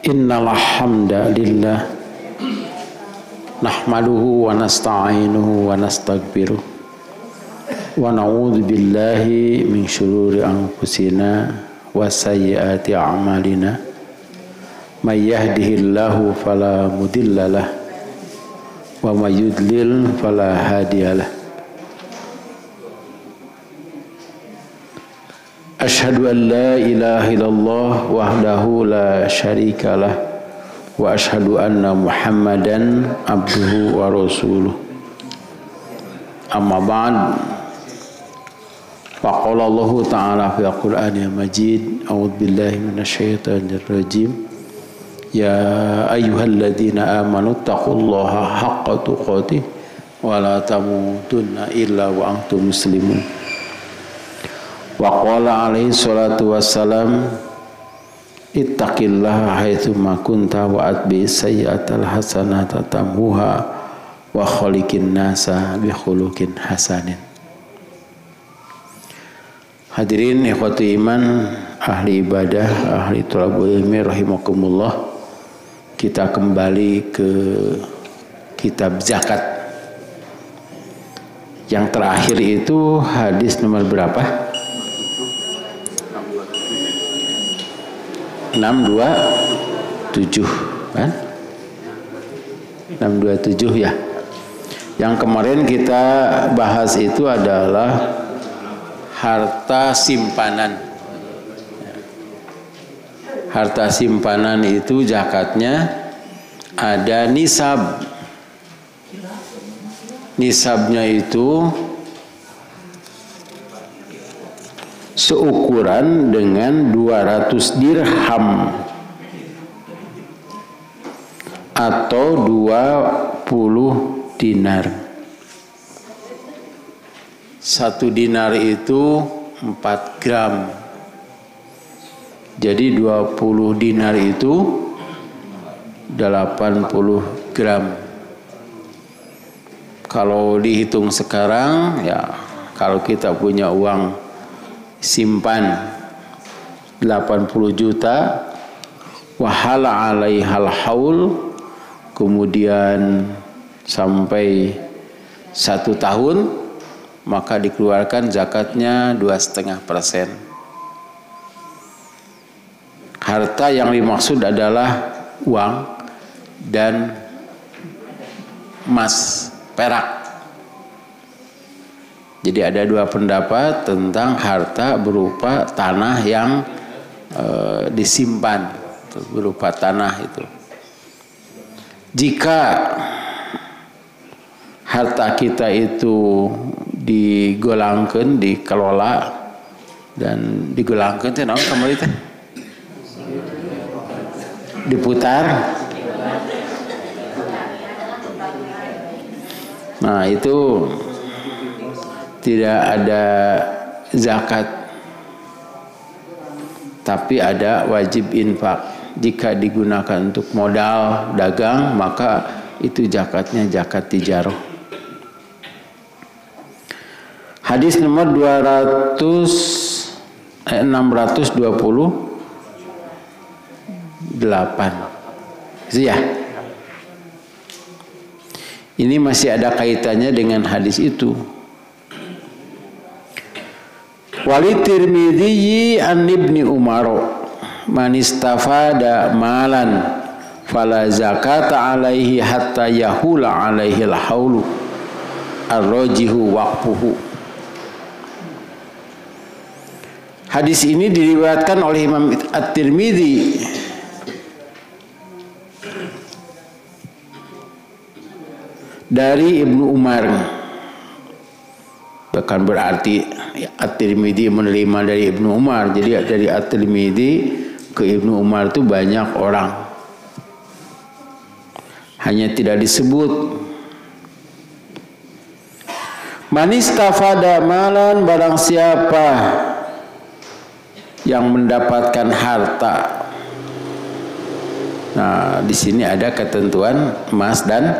Innal hamdalillah nahmaduhu wa nasta'inuhu wa nastaghfiruh wa na'udzu billahi min syururi anfusina wa sayyiati a'malina may yahdihillahu fala mudhillalah wa may yudlil fala hadiyalah. Asyhadu an la ilaha illallah wahdahu la syarikalah wa asyhadu anna Muhammadan abduhu wa rasuluh. Amma ba'd. Faqala Allah ta'ala fi Qur'anil Majid, a'udzu billahi minasyaitonir rajim. Ya ayyuhalladzina amanu taqullaha haqqa tuqatih wa la tamutunna illa wa antum muslimun. Wa qala alaihi salatu wassalam, ittaqillaha haitsu ma kunta wa atbi sayyi'atal hasanata tamhuha wa khaliqin nasa bi khuluqin hasanin. Hadirin ikhwati iman, ahli ibadah, ahli thalabul ilmi rahimakumullah. Kita kembali ke kitab zakat. Yang terakhir itu hadis nomor berapa? 627 kan? 627 ya. Yang kemarin kita bahas itu adalah harta simpanan. Harta simpanan itu zakatnya ada nisab. Nisabnya itu seukuran dengan 200 dirham atau 20 dinar. 1 dinar itu 4 gram. Jadi 20 dinar itu 80 gram. Kalau dihitung sekarang ya, kalau kita punya uang simpan 80 juta, wahala alaihal haul, kemudian sampai 1 tahun, maka dikeluarkan zakatnya 2,5%. Harta yang dimaksud adalah uang dan emas, perak. Jadi ada 2 pendapat tentang harta berupa tanah yang disimpan, berupa tanah itu. Jika harta kita itu digolangkeun, dikelola dan digolangkeun teh naon kamari teh? Diputar. Nah, itu tidak ada zakat, tapi ada wajib infak. Jika digunakan untuk modal dagang, maka itu zakatnya zakat tijarah. Hadis nomor 628. Ya. Ini masih ada kaitannya dengan hadis itu. Wali Tirmidzi an Ibni Umar, man istafada malan fala zakata alaihi hatta yahula alaihi al-haulu ar-rajihu waqfuhu. Hadis ini diriwayatkan oleh Imam At-Tirmidzi dari Ibnu Umar. Bahkan berarti At-Tirmidzi menerima dari Ibnu Umar. Jadi dari At-Tirmidzi ke Ibnu Umar itu banyak orang. Hanya tidak disebut. Man istafada malan, barang siapa yang mendapatkan harta. Nah, di sini ada ketentuan emas dan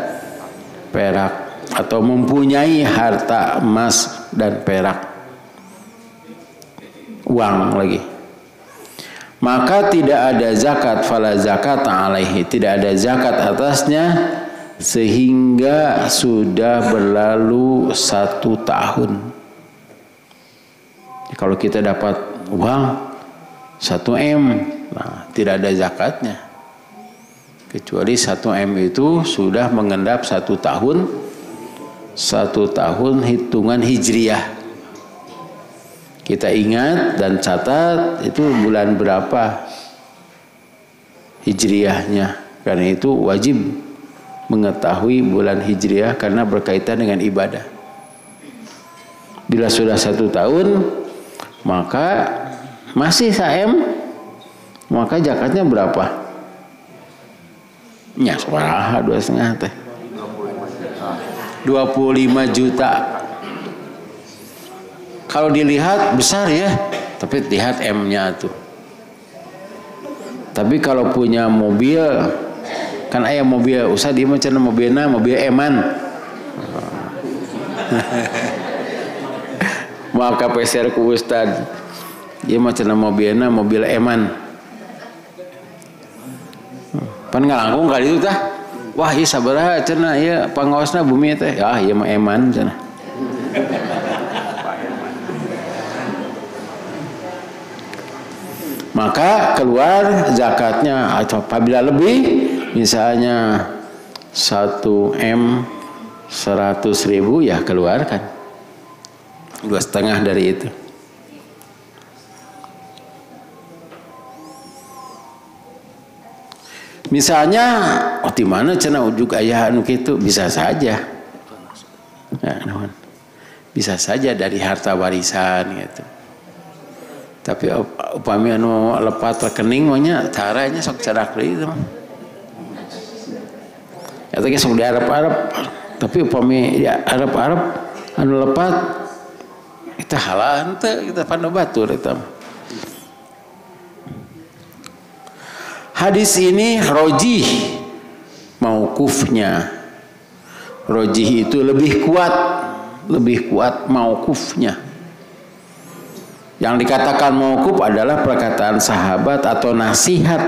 perak, atau mempunyai harta emas dan perak, uang lagi. maka tidak ada zakat, fala zakat alaihi, tidak ada zakat atasnya sehingga sudah berlalu 1 tahun. Kalau kita dapat uang 1M, nah, tidak ada zakatnya. Kecuali 1M itu sudah mengendap 1 tahun, 1 tahun hitungan hijriyah. Kita ingat dan catat itu bulan berapa hijriyahnya. Karena itu wajib mengetahui bulan hijriyah karena berkaitan dengan ibadah. Bila sudah 1 tahun, maka masih saem, maka zakatnya berapa? Ya, separaha 2,5 teh. 25 juta. Kalau dilihat besar ya, tapi lihat M-nya tuh. Tapi kalau punya mobil, kan ayah mobil, usah dia macam mobilnya mobil eman. Maka peser ku ustad, dia macam mobilnya mobil eman. Pan ngalangkung kali itu tah. Wah, ieu sabaraha cenah ieu pangaosna bumi teh. Ah, ieu mah eman cenah. Maka keluar zakatnya atau apabila lebih, misalnya 1M 100.000 ya keluarkan 2,5 dari itu. Misalnya, oh di mana cenah ujuk ayah anu kitu, bisa saja. Ya, bisa saja dari harta warisan gitu. Tapi upami anu lepat rekening maunya caranya sok cadak deui itu mah. Ya teh sok diarep-arep. Tapi upami ya arep-arep anu lepat kita halaan teh kita panu batur eta mah. Hadis ini rojih mauqufnya. Rojih itu lebih kuat mauqufnya. Yang dikatakan mauquf adalah perkataan sahabat atau nasihat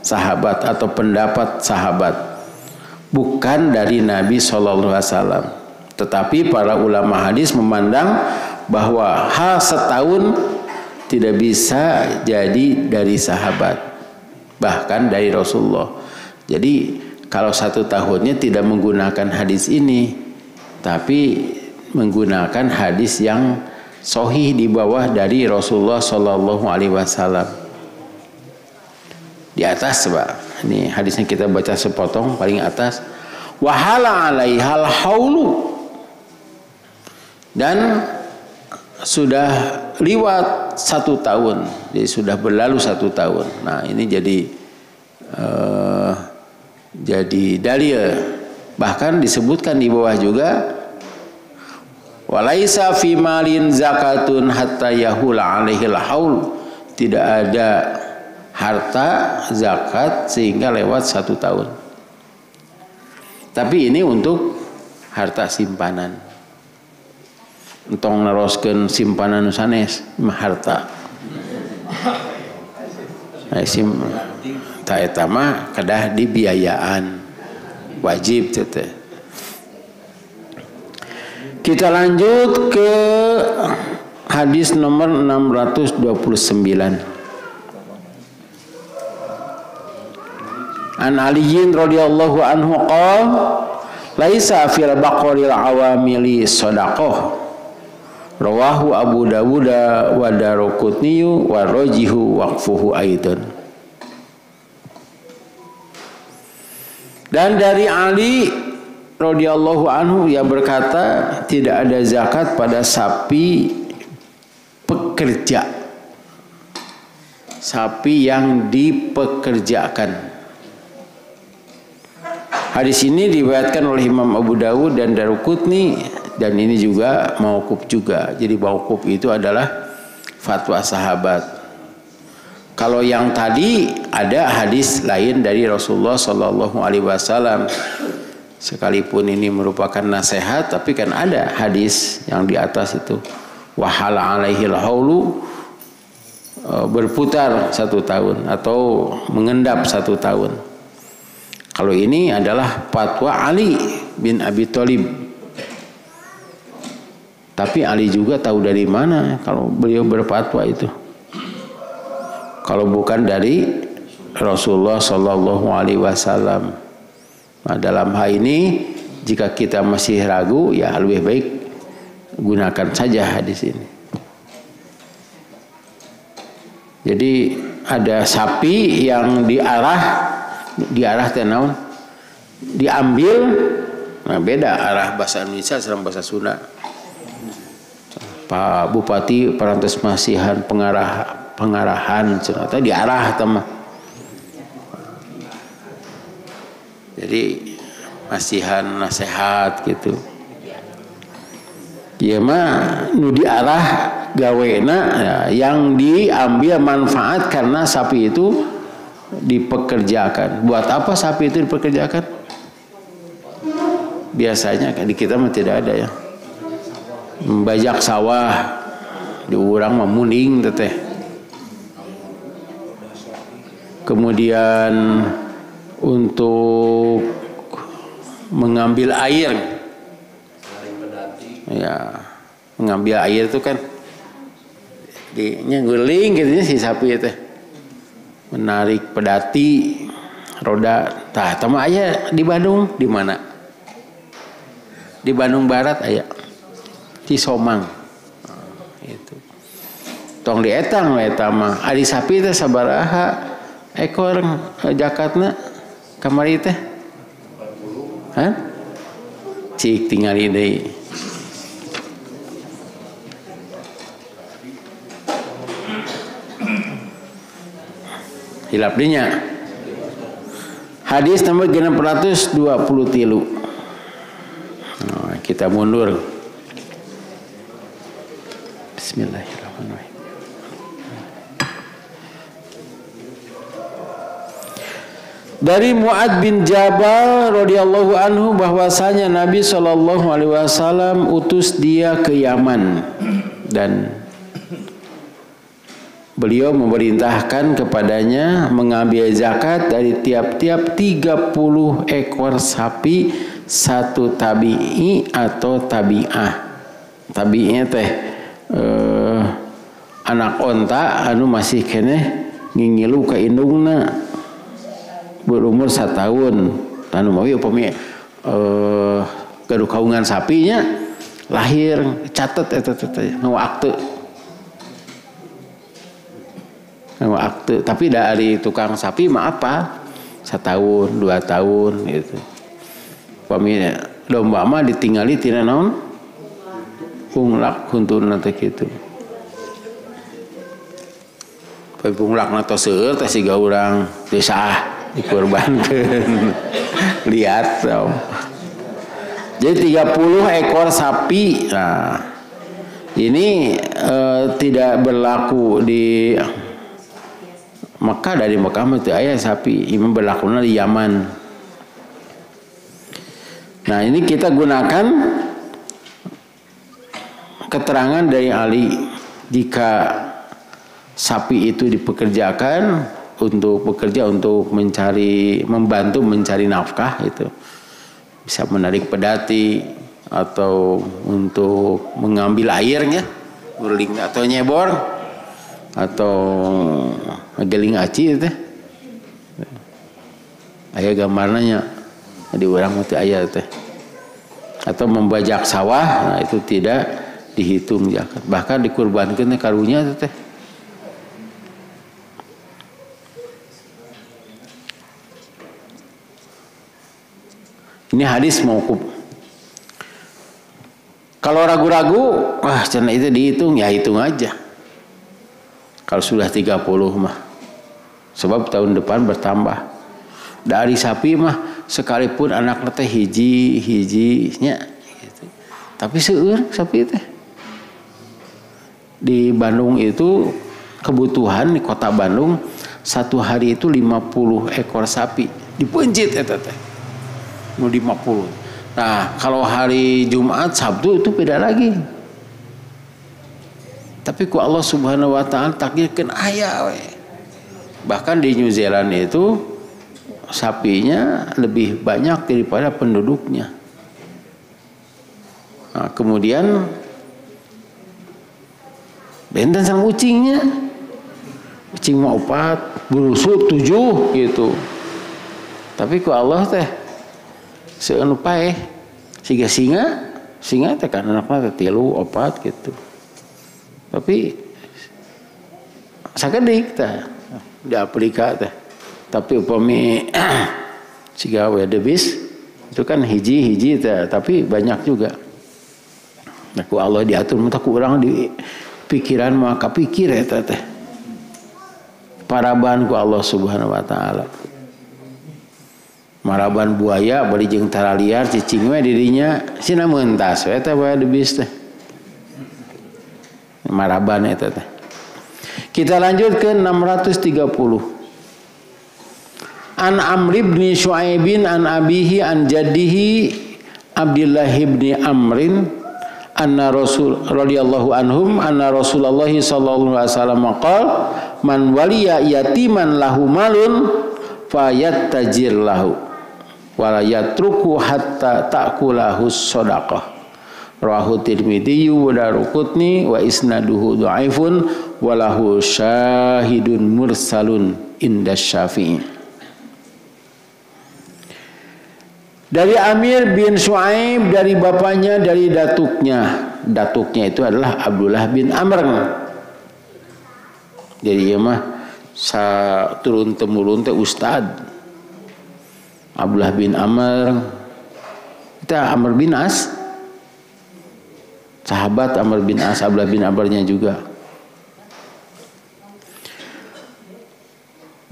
sahabat atau pendapat sahabat, bukan dari Nabi SAW. Tetapi para ulama hadis memandang bahwa hal setahun tidak bisa jadi dari sahabat, bahkan dari Rasulullah. Jadi kalau 1 tahunnya tidak menggunakan hadis ini, tapi menggunakan hadis yang sahih di bawah dari Rasulullah Sallallahu Alaihi Wasallam. Di atas, Pak. Ini hadisnya kita baca sepotong paling atas. Wahala alaihal haulu, dan sudah lewat 1 tahun, jadi sudah berlalu 1 tahun. Nah ini jadi dalil. Bahkan disebutkan di bawah juga. Walaisa fi malin zakatun hatta yahula alaihil haul. Tidak ada harta zakat sehingga lewat 1 tahun. Tapi ini untuk harta simpanan. Entong neroskeun simpanan sanes mah harta. Ta eta mah kedah dibiayaan. Wajib teh. Kita lanjut ke hadis nomor 629. An Aliyin radhiyallahu anhu qala laisa fil baqaril awamili shadaqah. Rawahu Abu Dawud wa Daruqutni wa rajihu waqfuhu aidan. Dan dari Ali radhiyallahu anhu ia berkata, tidak ada zakat pada sapi pekerja, sapi yang dipekerjakan. Hadis ini diriwayatkan oleh Imam Abu Dawud dan Daruqutni, dan ini juga mauquf juga. Jadi mauquf itu adalah fatwa sahabat. Kalau yang tadi ada hadis lain dari Rasulullah Sallallahu Alaihi Wasallam. Sekalipun ini merupakan nasihat, tapi kan ada hadis yang di atas itu. Wahala alaihil haulu, berputar 1 tahun atau mengendap 1 tahun. Kalau ini adalah fatwa Ali bin Abi Thalib. Tapi Ali juga tahu dari mana kalau beliau berfatwa itu. Kalau bukan dari Rasulullah Shallallahu Alaihi Wasallam. Nah, dalam hal ini jika kita masih ragu, ya lebih baik gunakan saja hadis ini. Jadi ada sapi yang diarah tenaun diambil, nah beda arah bahasa Indonesia sama bahasa Sunda. Pak Bupati parantos masihan pengarahan ternyata diarah teman. Jadi masihan nasihat gitu. Ya mah nu diarah gawena ya, yang diambil manfaat karena sapi itu dipekerjakan. Buat apa sapi itu dipekerjakan? Biasanya di kita mah tidak ada ya. Membajak sawah, di urang mah muning teteh. Kemudian untuk mengambil air. Ya, mengambil air itu kan nyengguling gitu si sapi itu. Menarik pedati roda. Tah, tama aya di Bandung di mana? Di Bandung Barat aya. Cisomang. Itu. Tong dietang we eta mah. Ari sapi teh sabaraha ekor jakatna kamari teh? 40. Hah? Cik tingali deui. Hilap dinya. Hadis nomor 623. Nah, kita mundur. Bismillahirrahmanirrahim. Dari Mu'ad bin Jabal radhiyallahu anhu bahwasanya Nabi sallallahu alaihi wasallam utus dia ke Yaman dan beliau memerintahkan kepadanya mengambil zakat dari tiap-tiap 30 ekor sapi satu tabi'i atau tabi'ah. Tabi'nya teh anak onta anu masih keneh ngingilu ka indungna berumur 1 tahun. Anu mawi upami gaduh kaungan sapinya lahir catet eta teh nu akte. Tapi dari tukang sapi mah apa 1 tahun 2 tahun gitu. Pamina domba mah ditinggali tina naon punglak huntuna teh kitu. Punglakna tos seueur teh siga urang desa dikurbankeun. Lihat so. Jadi 30 ekor sapi. Nah, ini tidak berlaku di Mekah. Dari Mekah mah teu aya sapi, ini berlakunya di Yaman. Nah, ini kita gunakan keterangan dari Ali jika sapi itu dipekerjakan untuk bekerja untuk membantu mencari nafkah, itu bisa menarik pedati atau untuk mengambil airnya, nguling atau nyebor atau ngegeling aci teh. Aya gambarnya di urang mah teu aya teh. Atau membajak sawah, nah itu tidak dihitung zakat. Bahkan dikurbankeun karunya teh. Ini hadis mauquf. Kalau ragu-ragu, wah cenah itu dihitung, ya hitung aja. Kalau sudah 30 mah. Sebab tahun depan bertambah. Dari sapi mah sekalipun anak teh hiji-hijinya gitu. Tapi seueur sapi teh. Di Bandung itu kebutuhan di kota Bandung 1 hari itu 50 ekor sapi. Dipencit eta teh. Nu 50. Nah, kalau hari Jumat, Sabtu itu beda lagi. Tapi ku Allah Subhanahu wa taala takdirkeun aya we. Bahkan di New Zealand itu sapinya lebih banyak daripada penduduknya. Nah, kemudian benten sang kucingnya. Kucing mah 4, busuk 7 gitu. Tapi ku Allah teh seueur paeh. Siga singa teh kan anakna teh 3, 4 gitu. Tapi sakedik teh di Afrika teh. Tapi upami siga wildebeest itu kan hiji teh, tapi banyak juga. Nah, ku Allah diatur mah ku urang di pikiran mah kapikir eta teh. Paraban ku Allah Subhanahu wa taala. Maraban buaya bari jeung tara liar cicing we dirinya sina meuntas we teh wildebeest teh. Maraban eta teh. Kita lanjut ke 630. An Amr bin Syu'aibin an abihi an jaddihi Abdullah bin Amrin anna Rasul radhiyallahu anhum anna Rasulullah sallallahu alaihi wasallam qala man waliya yatiman lahu malun fayattajir lahu wala yatruku hatta ta'kulahu shadaqah. Rawahu Tirmidzi wa Daruqutni wa isnaduhu dhaifun wa lahu syahidun mursalun inda Syafi'i. Dari Amir bin Syu'aib dari bapaknya dari datuknya. Datuknya itu adalah Abdullah bin Amr. Jadi ia mah turun temurun teh ustad. Abdullah bin Amr. Kita Amr bin As. Sahabat Amr bin As, Abdullah bin Amrnya juga.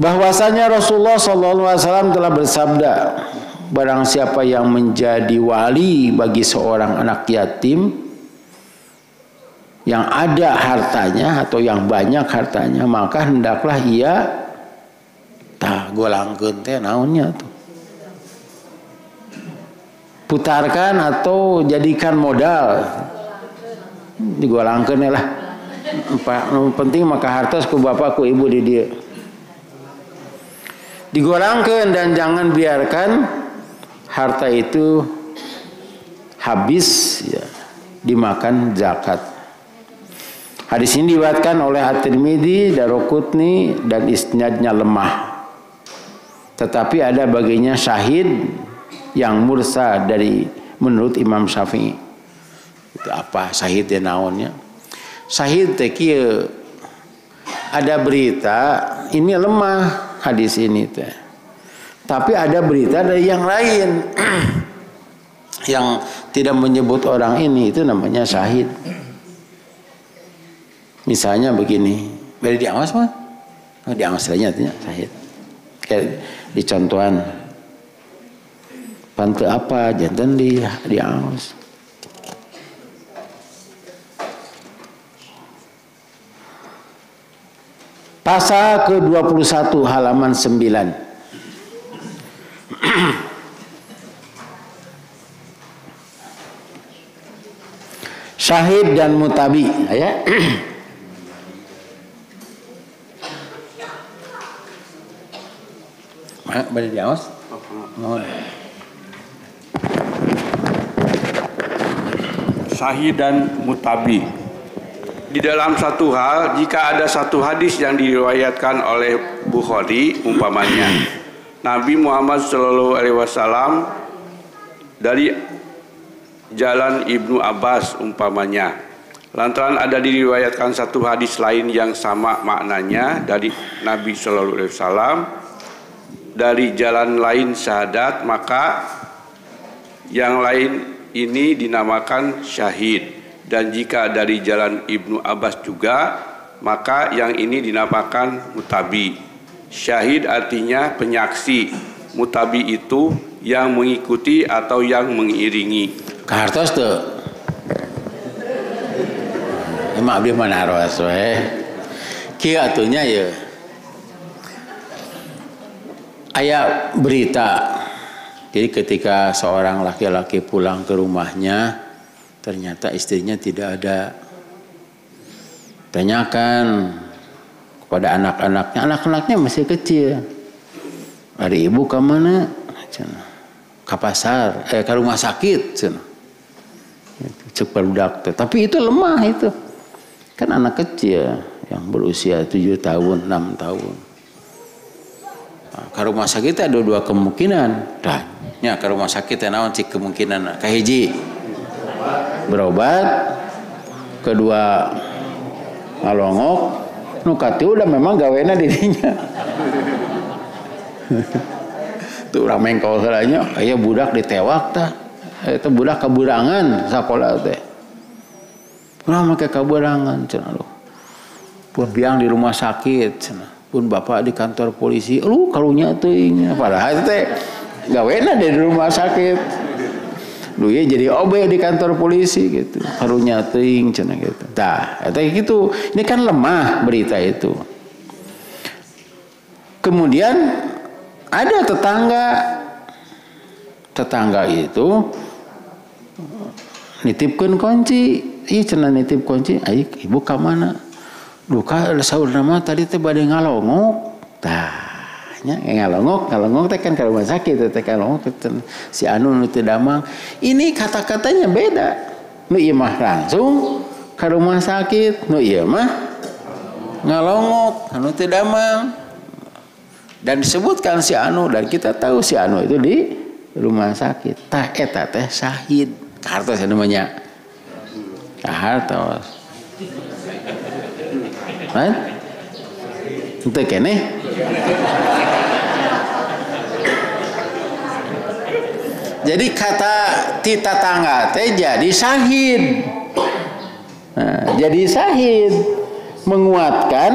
Bahwasanya Rasulullah SAW telah bersabda, barang siapa yang menjadi wali bagi seorang anak yatim yang ada hartanya atau yang banyak hartanya, maka hendaklah ia golangkeun teh naonnya tuh. Putarkan atau jadikan modal. Digolangkeun lah. Penting maka hartos ku bapak ku ibu di dia. Digolangkeun dan jangan biarkan harta itu habis ya, dimakan zakat. Hadis ini diriwayatkan oleh At-Tirmidzi, Daruqutni dan isnadnya lemah. Tetapi ada baginya syahid yang mursal dari menurut Imam Syafi'i. Itu apa syahid ya naonnya? Syahid teh kieu ada berita ini lemah hadis ini teh. Tapi ada berita dari yang lain yang tidak menyebut orang ini, itu namanya syahid. Misalnya begini, beri diawas mah, diawas saja artinya syahid. Kayak di contohan, pante apa jantan diawas. Pasal ke-21 halaman 9. Syahid dan mutabi ya. Boleh diawas? Syahid dan mutabi. Di dalam satu hal, jika ada satu hadis yang diriwayatkan oleh Bukhari, umpamanya Nabi Muhammad SAW dari jalan Ibnu Abbas umpamanya, lantaran ada diriwayatkan satu hadis lain yang sama maknanya dari Nabi SAW dari jalan lain syahadat, maka yang lain ini dinamakan syahid. Dan jika dari jalan Ibnu Abbas juga, maka yang ini dinamakan mutabi. Syahid artinya penyaksi, mutabi itu yang mengikuti atau yang mengiringi. Kahartos tuh. Emang abdi mana ros we. Kieu atunya ya. Aya berita. Jadi ketika seorang laki-laki pulang ke rumahnya, ternyata istrinya tidak ada. Tanyakan kepada anak-anaknya. Anak-anaknya masih kecil. Ada ibu ke mana? Ke pasar, ke rumah sakit. Cek barudak. Tapi itu lemah itu. Kan anak kecil yang berusia 7 tahun, 6 tahun. Nah, ke rumah sakit ada 2 kemungkinan. Nya ke rumah sakit naon cik kemungkinan kahiji berobat, kedua ngalongok, nu katieu udah memang gawena dirinya. Tuh urang mengkol heula nya, aya budak ditewak tah. Eta budak kaburangan sakola teh. Urang make kaburangan cenah lu. Pun biang di rumah sakit cenah. Pun bapak di kantor polisi, lu karunya teuing. Padahal teh gawena di rumah sakit. Lu ya jadi OB di kantor polisi gitu. Karunya teuing cenah gitu. Tah, eta gitu. Ini kan lemah berita itu. Kemudian ada tetangga itu nitipkeun kunci. Ieu cenah nitip kunci, "Ai ibu ka mana?" "Duka saurna mah tadi teh bade ngalongok." Tah, nya ngalongok teh kan ka rumah sakit teh ngalongok si anu nu teu damang. Ini kata-katanya beda. Nu ieu mah langsung ka rumah sakit, nu ieu mah ngalongok anu teu damang. Dan disebutkan si anu dan kita tahu si anu itu di rumah sakit. Tah eta teh syahid. Hartos namanya. Hartos. Kan? Itu kene. Jadi kata tita tangga teh jadi syahid. Nah, jadi syahid menguatkan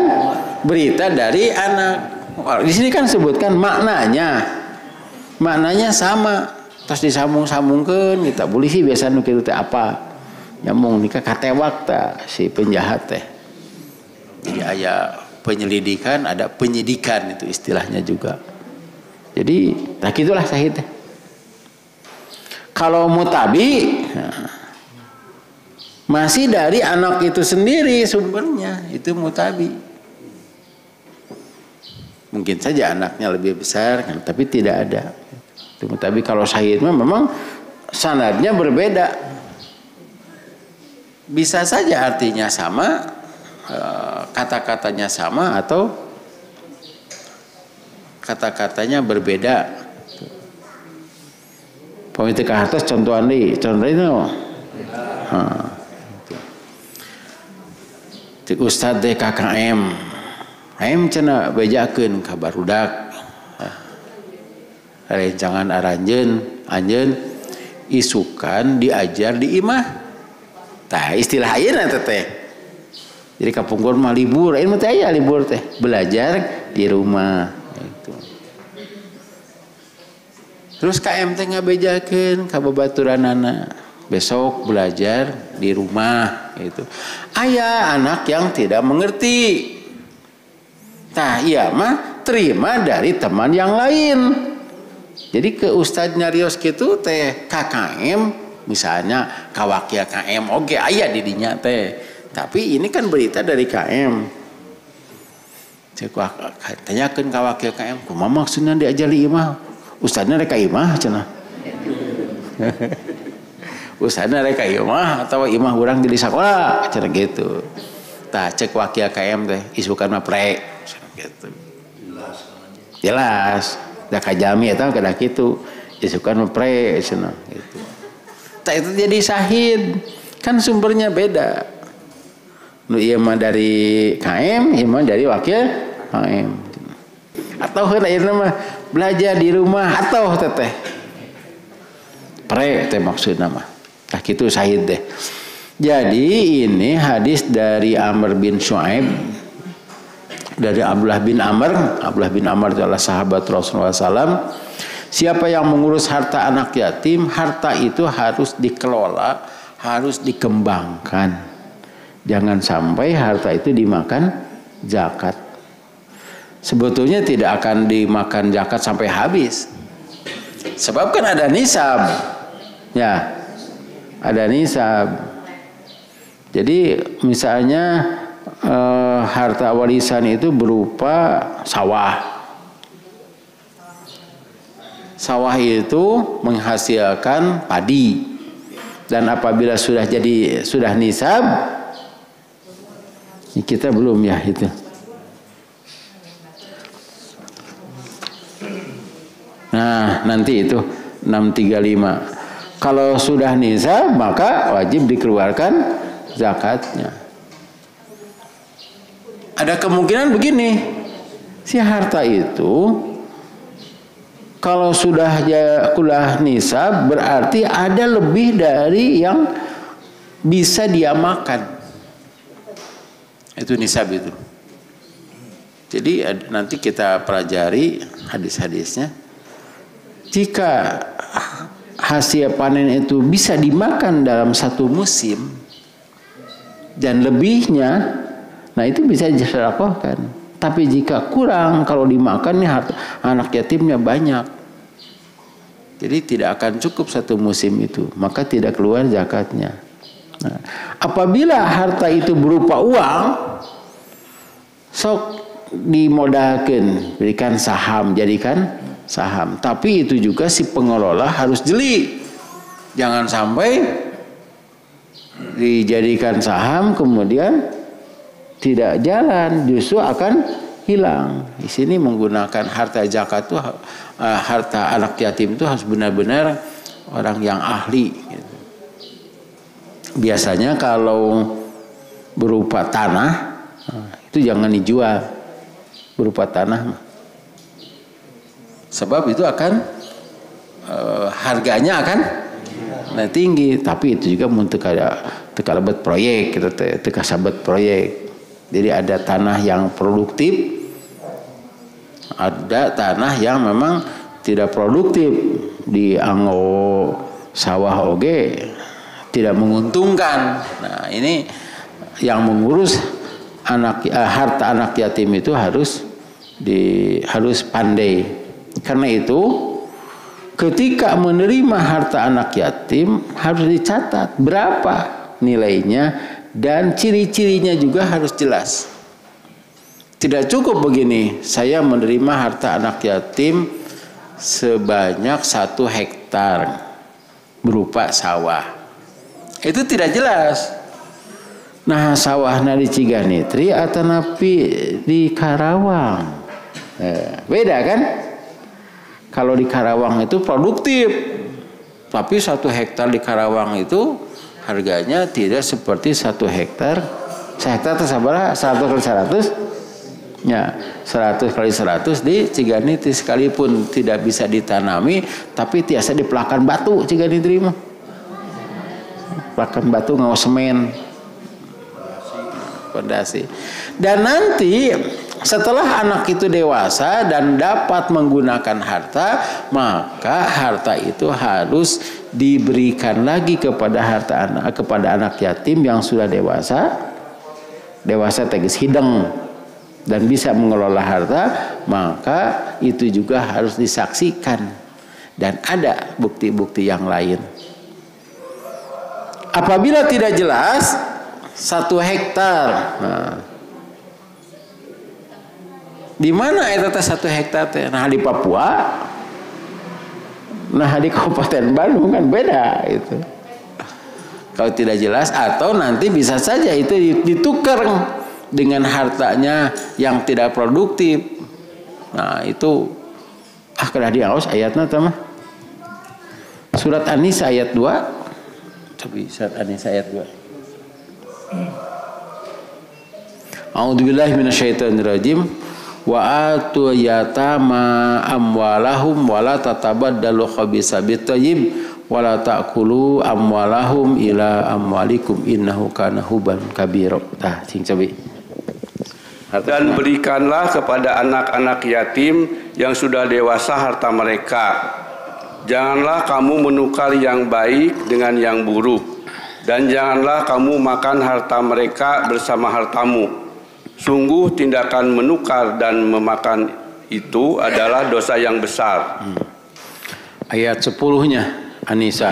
berita dari anak. Di sini kan sebutkan maknanya. Maknanya sama. Terus disambung-sambungkeun kita polisi biasa nu kitu teh apa? Nyambung nikah katewak tah si penjahat teh. Jadi aya penyelidikan, ada penyidikan itu istilahnya juga. Jadi tak gitulah syahid teh. Kalau mutabi masih dari anak itu sendiri sumbernya, itu mutabi. Mungkin saja anaknya lebih besar kan, tapi tidak ada. Itu mutabi. Kalau syahid memang sanadnya berbeda. Bisa saja artinya sama, kata-katanya sama atau kata-katanya berbeda. Pemitik atas contohan itu. Cik Ustad deh KKM. Aim cenah bejakeun ka barudak. Rencangan anjeun isukan diajar di imah. Tah istilah ayeuna teh. Jadi kapungkur mah libur, ayeuna mah teh aya libur teh, belajar di rumah gitu. Terus KM teh ngabejakeun ka babaturanana, besok belajar di rumah gitu. Aya anak yang tidak mengerti. Tah iya mah terima dari teman yang lain. Jadi ke ustadznya Rios gitu teh KKM misalnya kawakia KM oke aya di dinya teh. Tapi ini kan berita dari KM. Cek tanyakeun kawakia KM, kumaha maksudna diajari imah? Ustadzna rek ka imah cenah. Ustadzna rek ka imah atau imah urang di sakola cenah gitu. Tah cek wakia KM teh isukan mah pre cenah gitu. Jelas. Da kajami eta kada kitu. Isukan mah pre cenah gitu. Itu jadi syahid kan sumbernya beda. Nu ieu mah dari KM, ieu mah dari wakil KM. Atau ayeuna mah belajar di rumah atau teteh. Pre teh maksudna mah. Tah kitu syahid deh. Jadi ini hadis dari Amr bin Shu'aib dari Abdullah bin Amr. Abdullah bin Amr adalah sahabat Rasulullah SAW. Siapa yang mengurus harta anak yatim, harta itu harus dikelola, harus dikembangkan. Jangan sampai harta itu dimakan zakat. Sebetulnya tidak akan dimakan zakat sampai habis. Sebab kan ada nisab. Ya, ada nisab. Jadi misalnya harta warisan itu berupa sawah. Sawah itu menghasilkan padi. Dan apabila sudah nisab, kita belum ya itu. Nah, nanti itu 635. Kalau sudah nisab maka wajib dikeluarkan zakatnya. Ada kemungkinan begini, si harta itu kalau sudah nisab berarti ada lebih dari yang bisa dia makan. Itu nisab itu. Jadi nanti kita pelajari hadis-hadisnya. Jika hasil panen itu bisa dimakan dalam satu musim dan lebihnya, nah itu bisa disedekahkan. Tapi jika kurang, kalau dimakan nih anak yatimnya banyak, jadi tidak akan cukup satu musim itu, maka tidak keluar zakatnya. Nah, apabila harta itu berupa uang, sok dimodalkan, berikan saham, jadikan saham. Tapi itu juga si pengelola harus jeli. Jangan sampai dijadikan saham kemudian tidak jalan, justru akan hilang. Di sini menggunakan harta zakat itu, harta anak yatim itu harus benar-benar orang yang ahli. Biasanya kalau berupa tanah, itu jangan dijual berupa tanah. Sebab itu akan harganya akan tinggi. Tapi itu juga untuk teka lebet proyek, kita teka sabet proyek. Jadi ada tanah yang produktif, ada tanah yang memang tidak produktif. Di anggo sawah oge tidak menguntungkan. Nah, ini yang mengurus harta anak yatim itu harus pandai. Karena itu ketika menerima harta anak yatim harus dicatat berapa nilainya dan ciri-cirinya juga harus jelas. Tidak cukup begini, saya menerima harta anak yatim sebanyak 1 hektar berupa sawah. Itu tidak jelas. Nah, sawahnya di Ciganitri atau napi di Karawang. Beda kan? Kalau di Karawang itu produktif, tapi 1 hektar di Karawang itu harganya tidak seperti 1 hektar. 1 hektar itu sabar 100 kali 100, ya 100 kali 100 di Ciganitri, sekalipun tidak bisa ditanami, tapi tiasa dipelakan batu Ciganitri mah. Pelakan batu ngau semen, fondasi. Dan nanti setelah anak itu dewasa dan dapat menggunakan harta, maka harta itu harus diberikan lagi kepada anak yatim yang sudah dewasa tegas hideng dan bisa mengelola harta, maka itu juga harus disaksikan dan ada bukti-bukti yang lain. Apabila tidak jelas 1 hektar, nah, di mana eta 1 hektar teh? Nah, di Papua, nah di Kabupaten Bandung kan beda itu. Kalau tidak jelas, atau nanti bisa saja itu ditukar dengan hartanya yang tidak produktif. Nah, itu kada diaos ayatna teh mah. Surat An-Nisa ayat 2. Coba surat An-Nisa ayat 2. A'udzubillahi minasyaitonirrajim. Wa atu yatama amwalahum wala tatabaddalu khabisa bitayyib wala ta'kulu amwalahum ila amwalikum innahu kana huban kabira. Tah sing cobi. Dan berikanlah kepada anak-anak yatim yang sudah dewasa harta mereka. Janganlah kamu menukar yang baik dengan yang buruk, dan janganlah kamu makan harta mereka bersama hartamu. Sungguh tindakan menukar dan memakan itu adalah dosa yang besar. Ayat 10-nya An-Nisa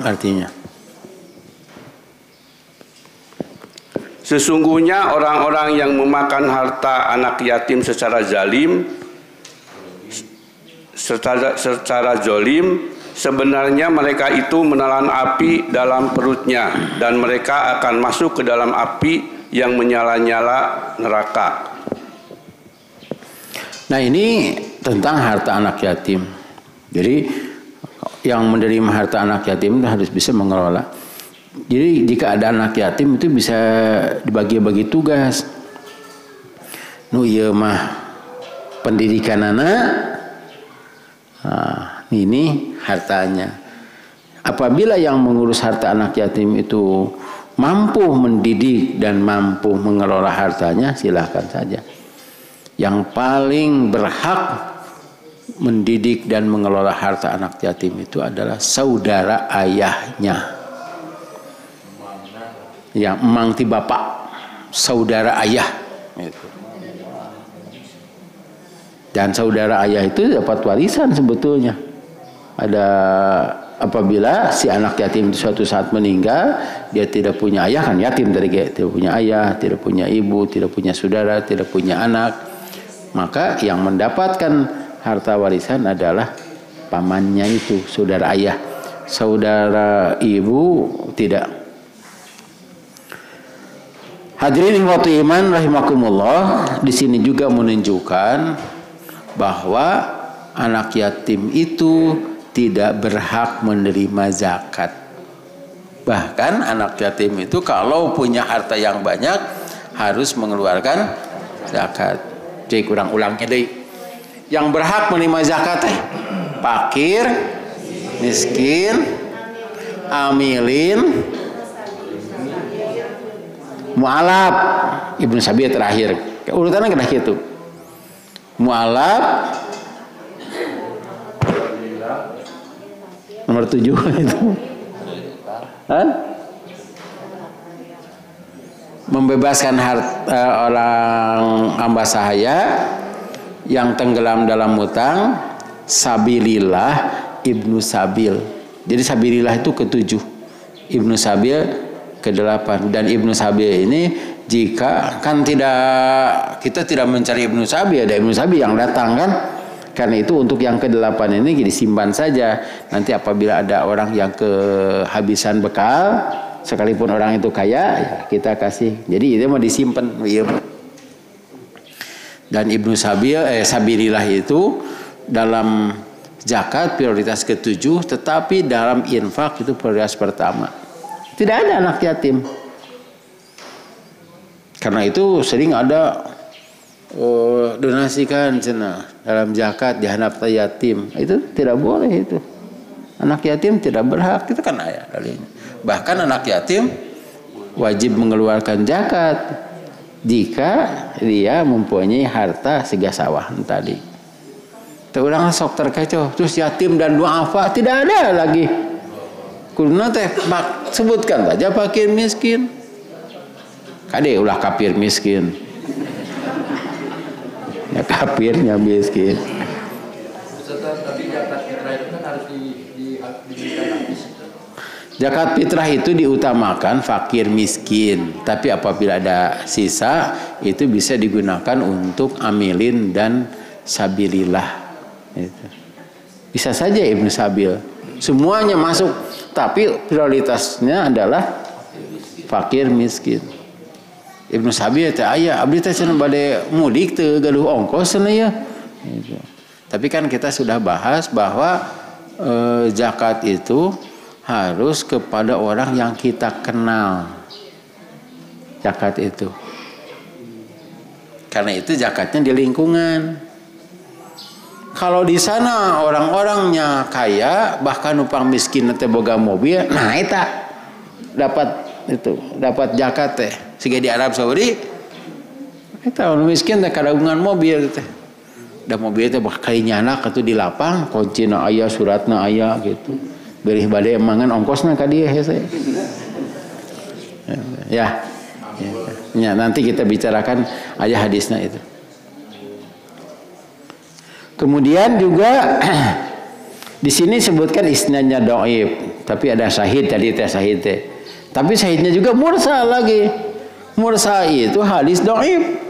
artinya. Sesungguhnya orang-orang yang memakan harta anak yatim secara zalim, secara zolim, sebenarnya mereka itu menelan api dalam perutnya dan mereka akan masuk ke dalam api yang menyala-nyala neraka. Nah, ini tentang harta anak yatim. Jadi yang menerima harta anak yatim harus bisa mengelola. Jadi jika ada anak yatim itu bisa dibagi-bagi tugas. Nu ieu mah pendidikan anak. Nah, ini hartanya. Apabila yang mengurus harta anak yatim itu mampu mendidik dan mampu mengelola hartanya, silahkan saja. Yang paling berhak mendidik dan mengelola harta anak yatim itu adalah saudara ayahnya. Yang emang ti bapak, saudara ayah. Dan saudara ayah itu dapat warisan sebetulnya. Ada apabila si anak yatim itu suatu saat meninggal, dia tidak punya ayah, kan yatim tadi, tidak punya ayah, tidak punya ibu, tidak punya saudara, tidak punya anak, maka yang mendapatkan harta warisan adalah pamannya itu, saudara ayah. Saudara ibu tidak. Hadirin ikhwati iman rahimakumullah, di sini juga menunjukkan bahwa anak yatim itu tidak berhak menerima zakat. Bahkan anak yatim itu kalau punya harta yang banyak harus mengeluarkan zakat. Jadi kurang ulangnya deh. Yang berhak menerima zakat fakir, miskin, amilin, mu'alaf, Ibnu Sabil terakhir. Urutannya kena gitu. Mu'alaf nomor 7 itu. Membebaskan orang hamba sahaya yang tenggelam dalam hutang, sabilillah, Ibnu Sabil. Jadi sabilillah itu ke-7, Ibnu Sabil ke-8. Dan Ibnu Sabil ini jika kan kita tidak mencari Ibnu Sabil, ada Ibnu Sabil yang datang kan. Karena itu untuk yang ke-8 ini disimpan saja. Nanti apabila ada orang yang kehabisan bekal, sekalipun orang itu kaya, ya kita kasih. Jadi itu mau disimpan. Dan Ibnu Sabil, sabilillah itu dalam zakat prioritas ke-7, tetapi dalam infak itu prioritas pertama. Tidak ada anak yatim. Karena itu sering ada donasikan cina dalam zakat di hanap yatim. Itu tidak boleh itu. Anak yatim tidak berhak, itu kan ayat dalilnya. Bahkan anak yatim wajib mengeluarkan zakat jika dia mempunyai harta sega sawah tadi. Orang sok terkecoh, terus yatim dan duafa tidak ada lagi. Kurna teh sebutkan saja fakir miskin. Kade ulah kafir miskin. Ya kafirnya miskin. Tapi zakat fitrah itu kan harus diberikan habis. Zakat fitrah itu diutamakan fakir miskin, tapi apabila ada sisa itu bisa digunakan untuk amilin dan sabilillah. Itu. Bisa saja Ibnu Sabil, semuanya masuk, tapi prioritasnya adalah fakir miskin. Ibnu Sabil teh aya abdi teh cenah bade mudik teu gaduh ongkos cenah ya. Gitu. Tapi kan kita sudah bahas bahwa zakat itu harus kepada orang yang kita kenal. Zakat itu. Karena itu zakatnya di lingkungan. Kalau di sana orang-orangnya kaya, bahkan numpang miskin teh boga mobil, nah eta dapat zakat teh. Siga di Arab Saudi, eta orang miskin teh kagungan mobil teh. Da mobil teh kalinya anak atuh di lapang, kuncina aya, suratna aya gitu. Berih bade emangan ongkosna ka dieu hese. Ya. Ya, nanti kita bicarakan aya hadisnya itu. Kemudian juga di sini sebutkan isnadnya dhaif, tapi ada syahid tadi teh syahid teh. Tapi syahidnya juga mursal lagi. Mursal itu hadis dhaif.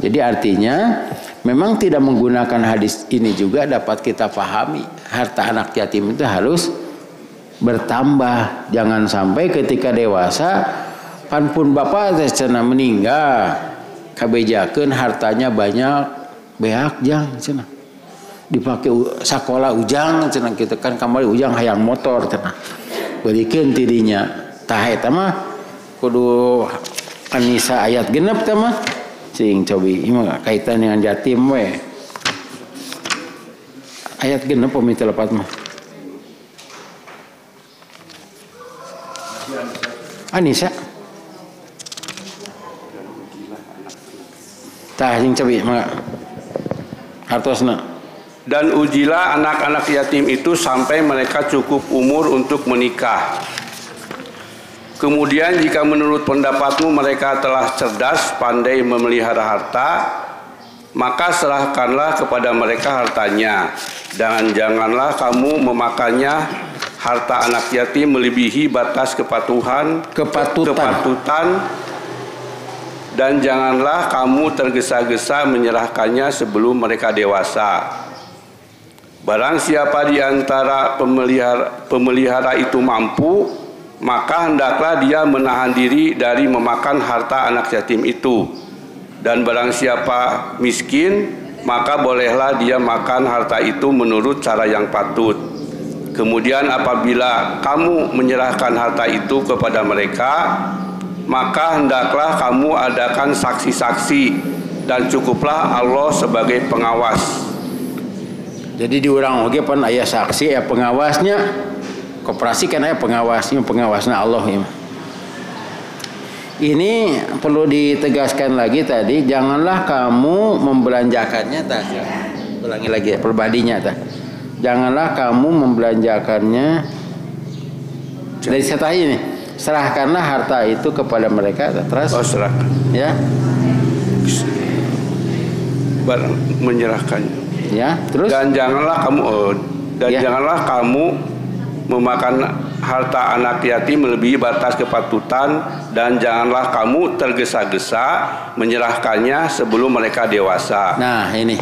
Jadi artinya memang tidak menggunakan hadis ini juga dapat kita pahami. Harta anak yatim itu harus bertambah. Jangan sampai ketika dewasa pan pun bapak cenah meninggal kabejakeun hartanya banyak beak jang cenah. Dipakai sakola ujang cenah kitu kan kamari ujang hayang motor cenah. Beulikeun tidinya. Tah eta mah kudu An-Nisa ayat 6 teh mah. Cing cobi ieu mah kaitan dengan yatim we. Ayat 6 pemita lepat mah. An-Nisa. Tah cing cobi mangga. Hartosna. Dan ujilah anak-anak yatim itu sampai mereka cukup umur untuk menikah. Kemudian jika menurut pendapatmu mereka telah cerdas, pandai memelihara harta, maka serahkanlah kepada mereka hartanya. Dan janganlah kamu memakannya harta anak yatim melebihi batas kepatutan. Dan janganlah kamu tergesa-gesa menyerahkannya sebelum mereka dewasa. Barang siapa di antara pemelihara itu mampu, maka hendaklah dia menahan diri dari memakan harta anak yatim itu. Dan barang siapa miskin, maka bolehlah dia makan harta itu menurut cara yang patut. Kemudian apabila kamu menyerahkan harta itu kepada mereka, maka hendaklah kamu adakan saksi-saksi, dan cukuplah Allah sebagai pengawas. Jadi diurang oge pan aya saksi ya pengawasnya. Koperasi kan aya pengawasnya Allah ya. Ini perlu ditegaskan lagi tadi, janganlah kamu membelanjakannya tah. Ulangi lagi perbadinya tah. Janganlah kamu membelanjakannya dari setelah ini. Serahkanlah harta itu kepada mereka terus. Oh, serahkan. Ya. Barang menyerahkannya. Ya, terus dan janganlah kamu memakan harta anak yatim melebihi batas kepatutan, dan janganlah kamu tergesa-gesa menyerahkannya sebelum mereka dewasa. Nah, ini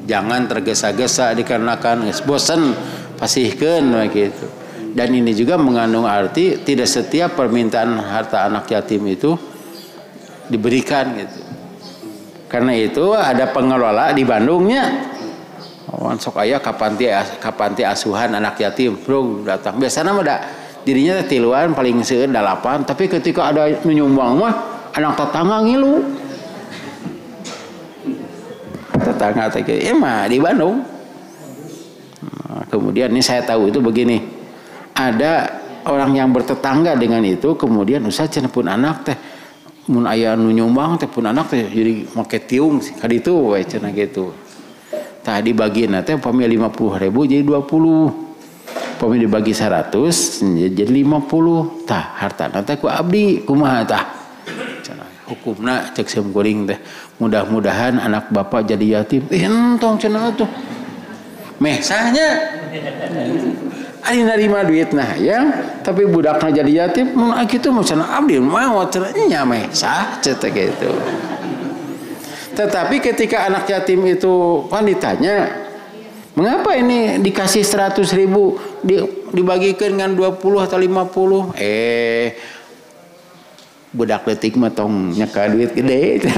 jangan tergesa-gesa dikarenakan bosan pasihkeun begitu. Dan ini juga mengandung arti tidak setiap permintaan harta anak yatim itu diberikan gitu. Karena itu ada pengelola di Bandungnya. Sok aya kapanti asuhan anak yatim, bro datang. Biasanya mah dirinya tiluan paling seueur 8, tapi ketika ada menyumbang mah anak tetangga ngilu. Tetangga teh mah di Bandung. Nah, kemudian ini saya tahu itu begini. Ada orang yang bertetangga dengan itu, kemudian usah cenah pun anak teh mun aya nu nyumbang teh pun anak teh jadi make tiung ka ditu we cenah gitu. Tah dibagi nanti umpamanya 50.000 jadi 20. Umpamanya dibagi 100 jadi 50. Tah harta nanti ku abdi kumaha tah? Hukumna cek sim kuring teh. Mudah-mudahan anak bapak jadi yatim. Entong cenah atuh. Meh sahnya. Ari narima duit nah ya, tapi budakna jadi yatim mun kitu mah cenah abdi mau cenah nya meh sah cetek gitu. Tetapi ketika anak yatim itu kan ditanya, mengapa ini dikasih 100.000 dibagikan dengan 20 atau 50? Budak leutik mah tong nyeka duit gede gitu.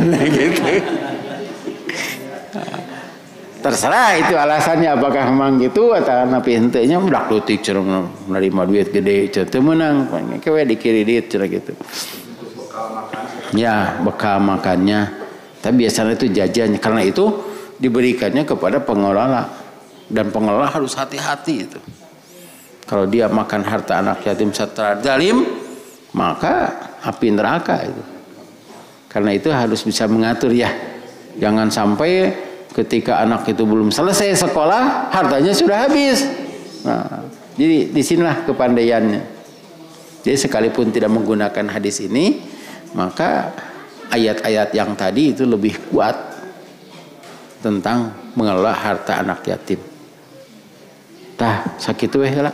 Terserah itu alasannya, apakah memang gitu atau napi henteunya budak leutik cenah menerima duit gede teu meunang kewe dikiri duit cenah gitu. Ya, bekal makannya. Tapi biasanya itu jajan, karena itu diberikannya kepada pengelola, dan pengelola harus hati-hati itu. Kalau dia makan harta anak yatim secara zalim, maka api neraka itu. Karena itu harus bisa mengatur ya. Jangan sampai ketika anak itu belum selesai sekolah, hartanya sudah habis. Nah, jadi disinilah kepandaiannya. Jadi sekalipun tidak menggunakan hadis ini, maka ayat-ayat yang tadi itu lebih kuat tentang mengelola harta anak yatim. Tah sakitu we heula.